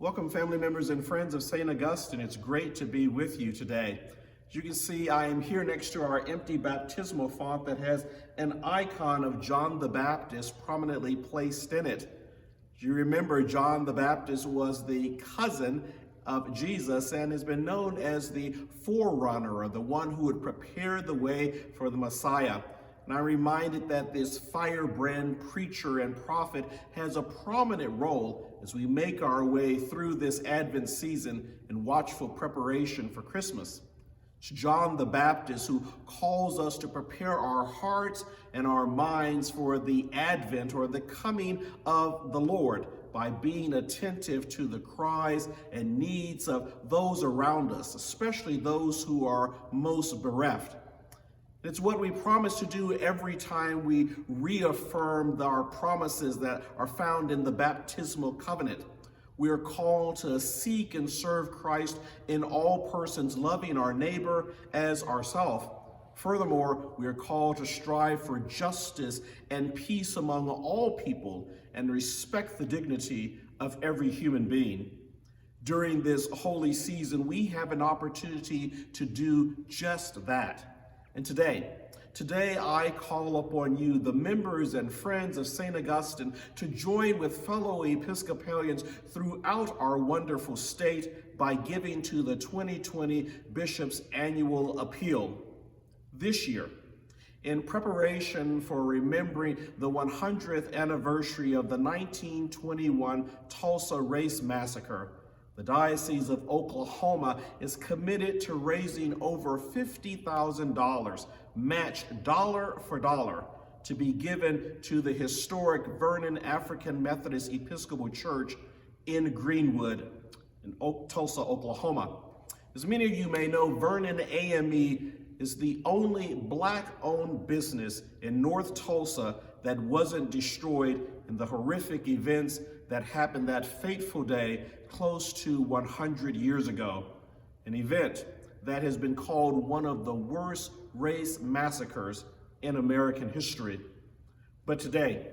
Welcome, family members and friends of St. Augustine. It's great to be with you today. As you can see, I am here next to our empty baptismal font that has an icon of John the Baptist prominently placed in it. As you remember, John the Baptist was the cousin of Jesus and has been known as the forerunner, or the one who would prepare the way for the Messiah. And I'm reminded that this firebrand preacher and prophet has a prominent role as we make our way through this Advent season in watchful preparation for Christmas. It's John the Baptist who calls us to prepare our hearts and our minds for the Advent, or the coming of the Lord, by being attentive to the cries and needs of those around us, especially those who are most bereft. It's what we promise to do every time we reaffirm our promises that are found in the baptismal covenant. We are called to seek and serve Christ in all persons, loving our neighbor as ourselves. Furthermore, we are called to strive for justice and peace among all people and respect the dignity of every human being. During this holy season, we have an opportunity to do just that. And today I call upon you, the members and friends of St. Augustine, to join with fellow Episcopalians throughout our wonderful state by giving to the 2020 Bishop's Annual Appeal. This year, in preparation for remembering the 100th anniversary of the 1921 Tulsa race massacre, the Diocese of Oklahoma is committed to raising over $50,000, matched dollar for dollar, to be given to the historic Vernon African Methodist Episcopal Church in Greenwood, in Tulsa, Oklahoma. As many of you may know, Vernon AME is the only Black-owned business in North Tulsa that wasn't destroyed in the horrific events that happened that fateful day close to 100 years ago, an event that has been called one of the worst race massacres in American history. But today,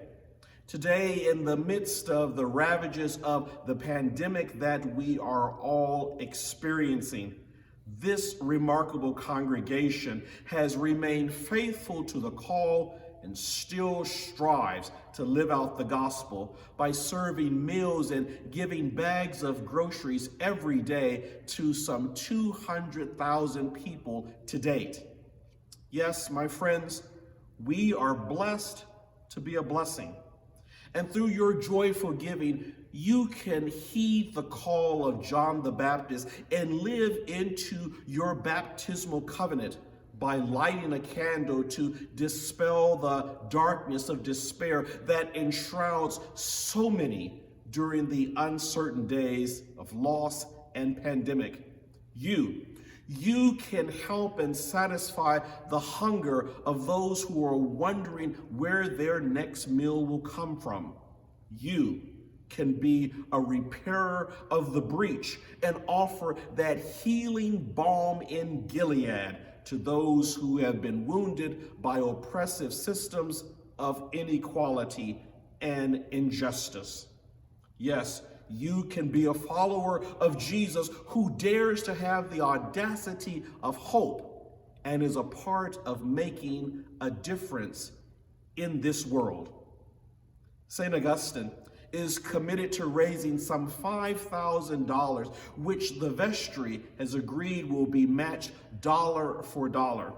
in the midst of the ravages of the pandemic that we are all experiencing, this remarkable congregation has remained faithful to the call and still strives to live out the gospel by serving meals and giving bags of groceries every day to some 200,000 people to date. Yes, my friends, we are blessed to be a blessing. And through your joyful giving, you can heed the call of John the Baptist and live into your baptismal covenant by lighting a candle to dispel the darkness of despair that enshrouds so many during the uncertain days of loss and pandemic. You can help and satisfy the hunger of those who are wondering where their next meal will come from. You can be a repairer of the breach and offer that healing balm in Gilead to those who have been wounded by oppressive systems of inequality and injustice. Yes, you can be a follower of Jesus who dares to have the audacity of hope and is a part of making a difference in this world. St. Augustine is committed to raising some $5,000, which the vestry has agreed will be matched dollar for dollar.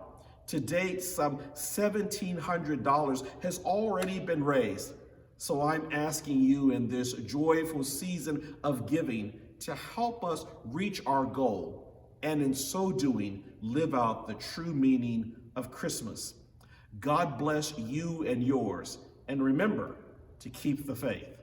To date, some $1,700 has already been raised. So I'm asking you in this joyful season of giving to help us reach our goal, and in so doing, live out the true meaning of Christmas. God bless you and yours, and remember to keep the faith.